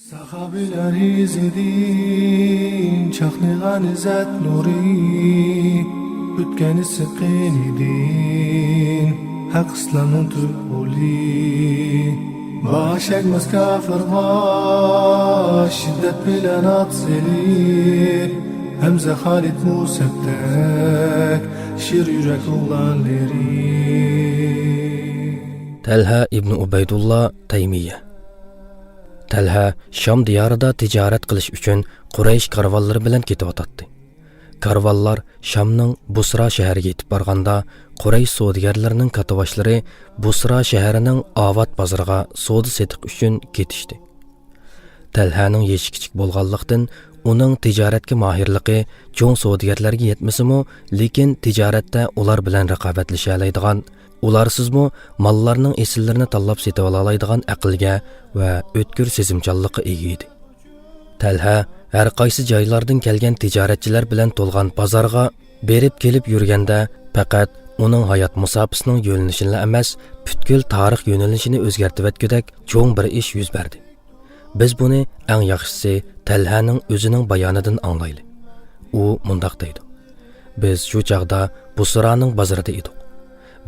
Sahabiler izledin, çaknıgan izzet nuri, Ütkeni sıkkın idin, hak İslam'ın tübuli. Baş ekmez kafirga, şiddet bilen atseli, Hemze Halid Museb'tek, şir yürek oğlanları. Talha ibn Ubaydullah Taymiyya. Talha Şam diyarida tijorat qilish uchun Quraysh karvonlari bilan ketyotdi. Karvonlar Shamning Busra shahriga yetib borganda Quraysh savdogarlarining katavashlari Busra shahrining Avad bozoriga savdo setiq uchun ketishdi. Talhaning yeshi kichik bo'lganlikdan uning tijoratga mohirligi cho'ng savdogarlarga yetmasimi, lekin tijoratda ular bilan raqobatlasha oladigan, ularsizmi mallarning esillarini tanlab setib olaydigan aqlga va o'tkir sezimchanlikqa ega edi. Talha har qaysi joylardan kelgan tijoratchilar bilan to'lgan bozorga berib kelib yurganda faqat uning hayot musofasining yo'linishini emas, butkul tarix yo'nalishini o'zgartib o'tgudek cho'ng bir ish yuz berdi. Biz buni eng yaxshisi Talhaning o'zining bayonidan anglaylik. U mundaq deydi: Biz shu chaqda Busraning bozorida edik.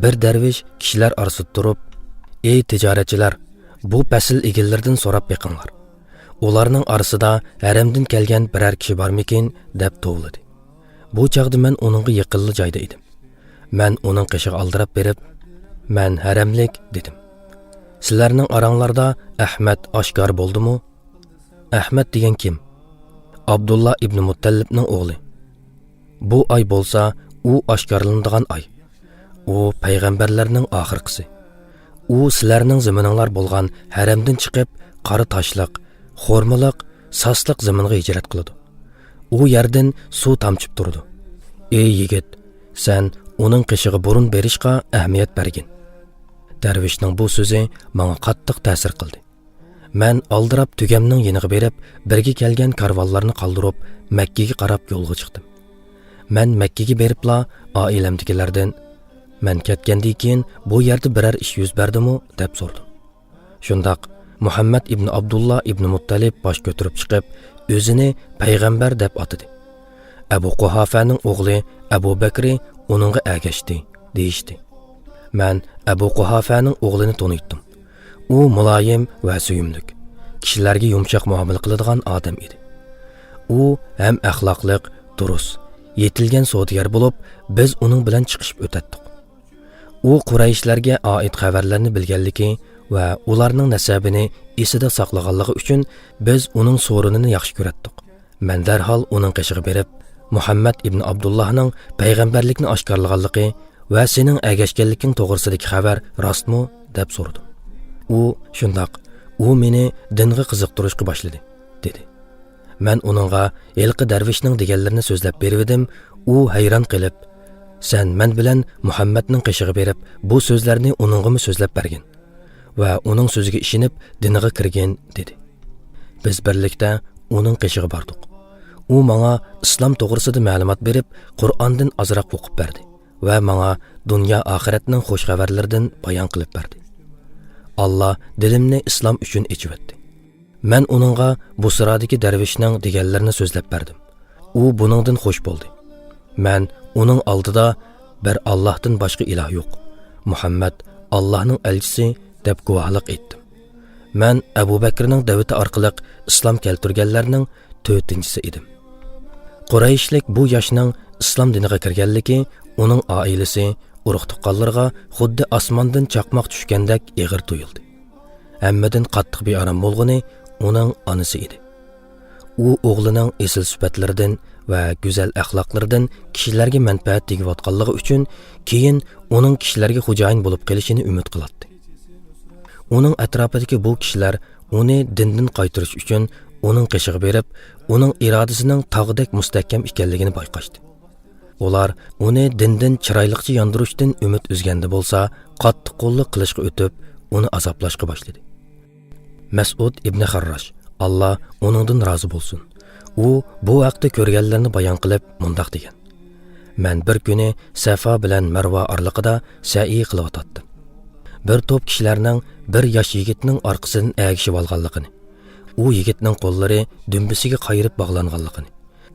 Bir darvish kishilar orasida turib, "Ey tijoratchilar, bu fasl egillardan so'rab beqinglar. Ularning orasida haramdan kelgan biror kishi bormikin?" deb to'vladi. Bu chaqda men uningga yaqinli joyda edim. Men uning qishig'i aldirab berib, "Men haramlik" dedim. "Sizlarning oranglarda Ahmad oshkor bo'ldimi?" Ahmad degan kim? Abdullah ibn Muttallibning o'g'li. Bu oy bo'lsa, u oshkorlanadigan oy. U payg'ambarlarning oxirgisi. U sizlarning zamoninglar bo'lgan haramdan chiqib, qora toshliq, xo'rmiliq, sasliq zaminga hijrat qiladi. U yerdan suv tamchib turdi. "Ey yigit, sen uning qishig'i burun berishga ahamiyat bergin." Darvishning bu so'zi menga qattiq ta'sir qildi. Men aldirab tugamning yeniga berib, birga kelgan karvonlarni qoldirib, Makkaga qarab yo'lga chiqdim. Men Makkaga beribla oilamdagilardan "Men ketgandan keyin bu yerda biror ish yuz berdimi?" deb so'radim. Shundaq Muhammad ibn Abdullah ibn Muttalib bosh ko'tarib chiqib, o'zini payg'ambar deb atadi. Abu Quhafaning o'g'li Abu Bakri uningga ergashdi, deyishdi. Men Abu Quhafaning o'g'lini tanitdim. U muloyim va suyumlik, kishilarga yumshoq muomala qiladigan odam edi. U ham axloqliq, durust, yetilgan savdogar bo'lib, biz uning bilan chiqishib o'tdik. U Qurayshlarga oid xabarlarni bilganligi va ularning nasabini esida saqlaganligi uchun biz uning so'rinini yaxshi ko'ratdik. Men darhol uning qishig'i berib, Muhammad ibn Abdullahning payg'ambarlikni oshkorlaganligi va sening ergashganliging to'g'risidagi xabar rostmi deb so'radim. U shundoq, u meni dinga qiziqtirishga boshladi, dedi. Men uningga elqi darvishning deganlarini so'zlab berdim. U hayron qilib, "Sen men bilan Muhammadning qishig'i berib, bu so'zlarni uningga so'zlab bergin va uning so'ziga ishonib diniga kirgin", dedi. Biz birlikda uning qishig'i bordik. U menga islom to'g'risida ma'lumot berib, Qur'ondan ozroq o'qib berdi va menga dunyo oxiratning xush xabarlaridan bayon qilib berdi. Allah dilimni islom uchun echibdi. Men uningga Busradagi darvishning deganlarini so'zlab berdim. U buningdan xush bo'ldi. Men uning oldida bir Allohdan boshqa iloh yo'q, Muhammad Allohning elchisi deb guvohlik etdim. Men Abu Bakrning davati orqali islom keltirganlarning 4-chisi edim. Qurayshlik bu yoshning islom diniga kirganligi uning oilasi, urug' tuqqanlarga xuddi osmondan chaqmoq tushgandek ig'ir tuyuldi. Hammadan qattiq bearam bo'lgani uning onasi edi. U o'g'lining esil sifatlaridan va go'zal axloqlaridan kishilarga manfaat tegayotganligi uchun keyin uning kishilarga xo'jayin bo'lib qolishini umid qiladi. Uning atrofidagi bu kishilar uni dindan qaytarish uchun uning qishig'i berib, uning irodasining tog'dek mustahkam ekanligini bayqashdi. Ular uni dindan chiroyliqcha yondirishdan umid uzganda bo'lsa, qattiq qo'llik qilishga o'tib, uni azoblashga boshladi. Mas'ud ibn Harrash, Allah uningdan rozi bo'lsin. U bu vaqtda ko'rganlarini bayon qilib mundaq degan: "Men bir kuni Safa bilan Marva oraliqida sa'i qilyotdim. Bir to'p kishilarning bir yosh yigitning orqasidan ergishib olganligini u yigitning qo'llari dumbisiga qayirib bog'langanligini,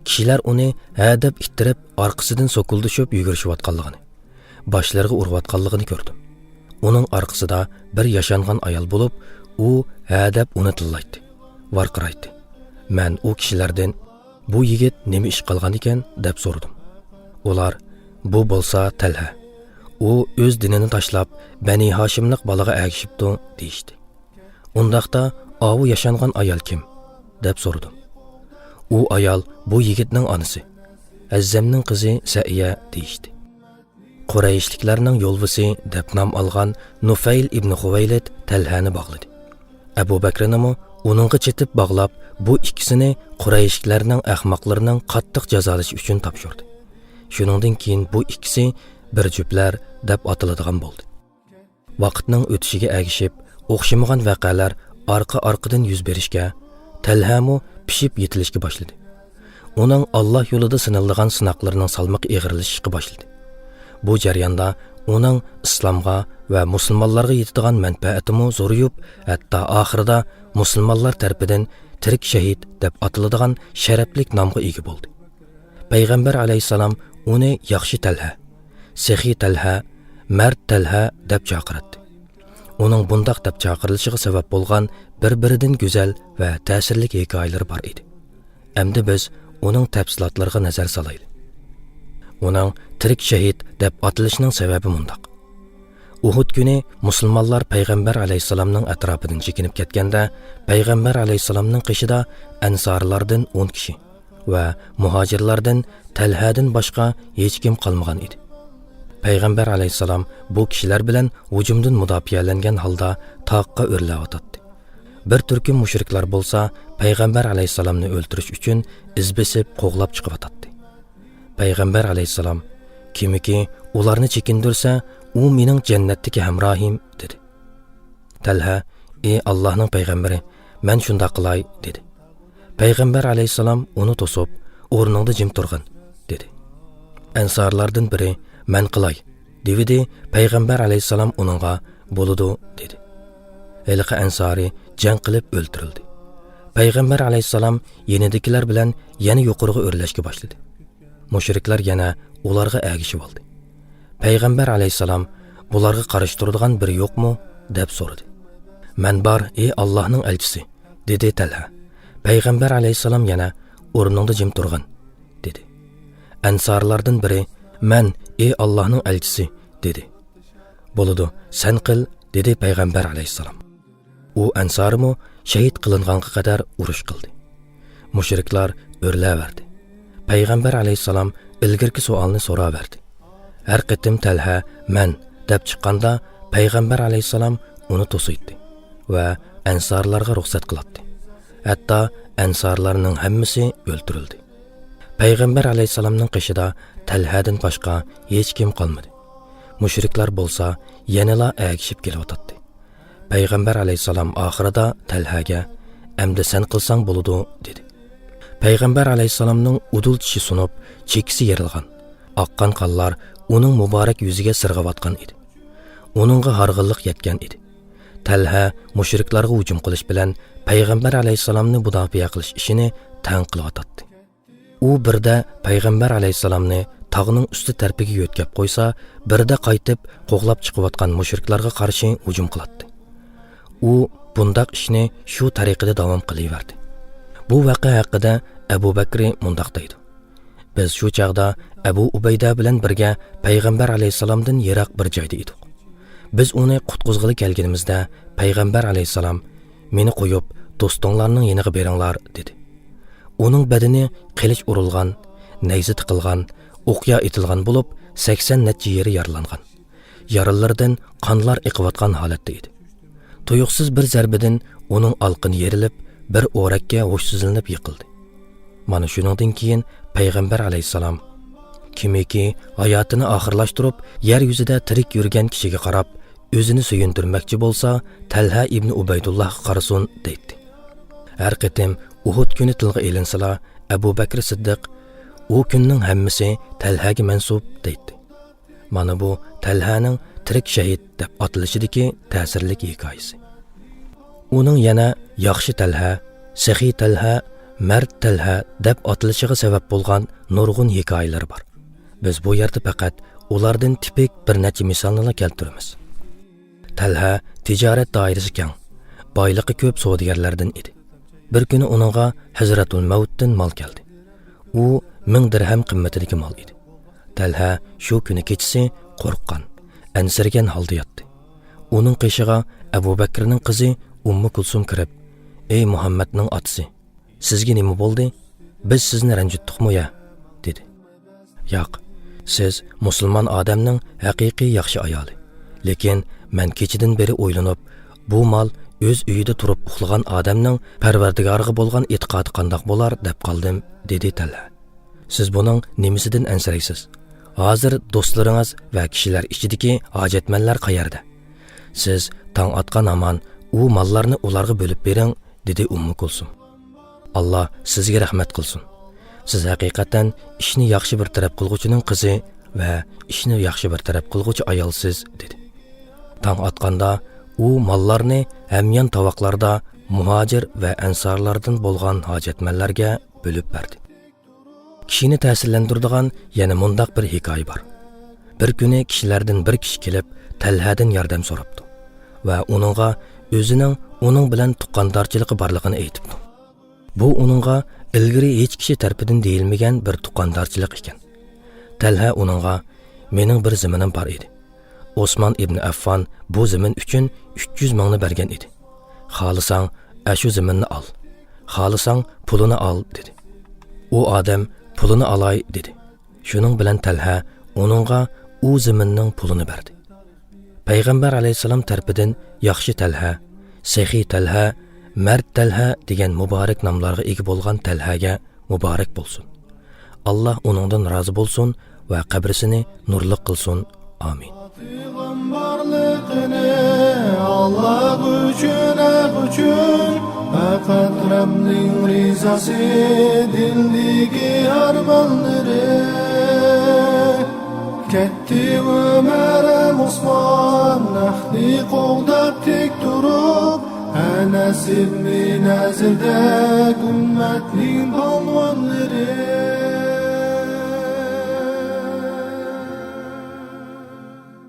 kishilar uni hadab ittirib orqasidan so'kuldishib yugurishayotganligini, boshlariga urayotganligini ko'rdim. Uning orqasida bir yashangan ayol bo'lib, u hadab uni tillaydi, varqiraydi. Men u kishilardan bu yigit nima ish qilgan ekan deb so'radim. Ular bu bo'lsa Talha. U o'z dinini tashlab Bani Hashimlik balaga agishibdi deyishdi. Undaqda avu yashangan ayol kim deb so'radim. U ayol bu yigitning onasi, Azzamning qizi Saiya deyishdi. Qurayshliklarning yo'lvisi deb nom olgan Nufayl ibn Huvaylid Talhani bog'ladi. Abu Bakrnimi uningga chetib bog'lab, bu ikkisini Qurayshliklarning ahmoqlarining qattiq jazolashi uchun topshirdi. Shuningdan keyin bu ikkisi bir juplar deb atiladigan bo'ldi. Vaqtning o'tishiga agishib, o'xshamagan voqealar orqa-orqadan yuz berishga, Talhamu pishib yetilishga boshladi. Uning Alloh yo'lida sinalgan sinoqlarining salmoqi eg'irlashishga boshladi. Bu jarayonda uning islomga va musulmonlarga yetadigan manfaatimi zo'rayib, hatto oxirida musulmonlar tarafidan tirik shahid deb atiladigan sharafli nomga ega bo'ldi. Payg'ambar alayhisalom uni yaxshi Talha, Sehi Talha, Mard Talha deb chaqirdi. Uning bundoq deb chaqirilishiga sabab bo'lgan bir-biridan go'zal va ta'sirli hikoyalar bor edi. Endi biz uning tafsilotlariga nazar solaylik. Uning tirik shahid deb atilishining sababi mundaq. Uhud kuni musulmonlar Payg'ambar alayhisalomning atrofidan chekinib ketganda, Payg'ambar alayhisalomning qishida ansorlardan 10 kishi va muhojirlardan Talhadan boshqa hech kim qolmagan edi. Payg'ambar alayhisalom bu kishilar bilan hujumdan mudofialangan holda taqqa o'rlayotdi. Bir turkum mushriklar bo'lsa, Payg'ambar alayhisalomni o'ldirish uchun iz besib qo'g'lab chiqyotdi. Payg'ambar alayhisalom kimiki ularni chekindirsa, u mening jannatdagi hamrohim dedi. Talha, ey Allohning payg'ambari, men shunda qilay dedi. Payg'ambar alayhisalom uni to'sib, o'rningda jim turgin dedi. Ansorlardan biri men qilay dedi. Payg'ambar alayhisalom uningga bo'ladi dedi. Elqi ansori jang qilib o'ldirildi. Payg'ambar alayhisalom yenidagilar bilan yana yuqoriga o'rlashga boshladi. Mushriklar yana ularga agishib oldi. Payg'ambar alayhisalom bularga qarshi turadigan biri yo'qmi deb so'radi. Men bor, ey Allohning elchisi dedi Talha. Payg'ambar alayhisalom yana o'rningda jim turgin dedi. Ansorlardan biri men, ey Allohning elchisi dedi. Bo'ladi, sen qil dedi Payg'ambar alayhisalom. U ansorimi shahid qilinganga qadar urush qildi. Mushriklar o'rlaverdi. Payg'ambar alayhisalom ilgirki savolni so'raverdi. Har qitim Talha men deb chiqqanda Payg'ambar alayhisalom uni to'siydi va ansorlarga ruxsat qiladi. Hatto ansorlarning hammasi o'ldirildi. Payg'ambar alayhisalomning qishida Talhadan boshqa hech kim qolmadi. Mushriklar bo'lsa yanala agishib kelyotdi. Payg'ambar alayhisalom oxirida Talhaga "Endi sen qilsang bo'ladi" dedi. Payg'ambar alayhisalomning udul tishi sunib, chekisi yerilgan. Oqqan qonlar uning muborak yuziga sirg'ayotgan edi. Uningga harg'inlik yetgan edi. Talha mushriklarga hujum qilish bilan Payg'ambar alayhisalomni mudofaa qilish ishini tang qilyotdi. U birda Payg'ambar alayhisalomni tog'ning usti tarafiga yo'tkab qo'ysa, birda qaytib qo'g'lab chiqayotgan mushriklarga qarshi hujum qiladi. U bundoq ishni shu tariqada davom qilaverdi. Bu voqea haqida Abu Bakr mundaq deydi. Biz shu chaqda Abu Ubayda bilan birga Payg'ambar alayhisalomdan yiroq bir joyda edik. Biz uni qutqizg'ili kelganimizda Payg'ambar alayhisalom meni qo'yib do'stinglarning yeniga beringlar dedi. Uning badani qilich urilgan, nayza tiqilgan, o'qya etilgan bo'lib, 80 necha yeri yaralangan. Yaralardan qonlar eqiyotgan holatda edi. Tuyuqsiz bir zarbadan uning olqini yerilib, bir o'rakka hushsizlanib yiqildi. Mana shuningdan keyin Payg'ambar alayhisalom kimiki hayotini oxirlashtirib, yer yuzida tirik yurgan kishiga qarab, o'zini suyuntirmoqchi bo'lsa, Talha ibn Ubaydullohga qarasin deydi. Har qitim Uhud kuni tilga elinsalar, Abu Bakr Siddiq u kunning hammasi Talhaga mansub deydi. Mana bu Talhaning tirik shahid deb atilishidagi ta'sirli hikoyasi. Uning yana yaxshi Talha, Saxiy Talha, Mard Talha deb atilishiga sabab bo'lgan nurg'un hikoyalar bor. Biz bu yerda faqat ulardan tipik bir necha misollarni keltiramiz. Talha tijorat doirasi keng, boyligi ko'p savdogarlardan edi. Bir kuni uningga Hazratul Mavtdan mol keldi. U 1000 dirham qimmatidagi mol edi. Talha shu kuni kechasi qo'rqqan, ansirgan holda yotdi. Uning qishig'a Abu Bakrning qizi Ummu Kulsum kirib, "Ey Muhammadning otasi, sizga nima bo'ldi? Biz sizni ranjitdikmi ya?" dedi. "Yo'q, siz musulmon odamning haqiqiy yaxshi ayoli. Lekin men kechidan beri o'ylanib, bu mol o'z uyida turib uxlagan odamning Parvardigoriga bo'lgan e'tiqodi qandoq bo'lar deb qoldim", dedi Talha. "Siz buning nimasidan ansiraysiz? Hozir do'stlaringiz va kishilar ichidagi hojatmanlar qayerda? Siz tong otgan hamon u mollarni ularga bo'lib bering", dedi Ummu Kulsum. "Alloh sizga rahmat qilsin. Siz haqiqatan ishni yaxshi bir taraf qilguvchining qizi va ishni yaxshi bir taraf qilguvchi ayolsiz", dedi. Tong otganda u mollarni hamyon tovoqlarda muhojir va ansorlardan bo'lgan hojatmanlarga bo'lib berdi. Kishini ta'sirlantiradigan yana mundaq bir hikoya bor. Bir kuni kishilardan bir kishi kelib Talhadan yordam so'rabdi va uningga o'zining uning bilan tuqqandorchiligi borligini aytibdi. Bu uningga ilgari hech kishi tarafidan deyilmagan bir tuqqandorchilik ekan. Talha uningga "Mening bir ziminim bor edi. Osman ibn Affan bu zimin uchun 300 mingni bergan edi. Xohlasang, shu ziminni ol. Xohlasang, pulini ol", dedi. U odam "Pulini olay", dedi. Shuning bilan Talha uningga u ziminning pulini berdi. Payg'ambar alayhisalom tarafidan yaxshi Talha, Saxiy Talha, Mard Talha degan muborak nomlarga ega bo'lgan Talhaga muborak bo'lsin. Alloh uningdan rozi bo'lsin va qabrisini nurli qilsin. Amin. Payg'ambarligini Alloh uchun faqat Rabbning rizosi dildagi armonlari ketdi Umar Usmon nahdi qo'lda tek turib Anas ibn Nazirda ummatning polvonlari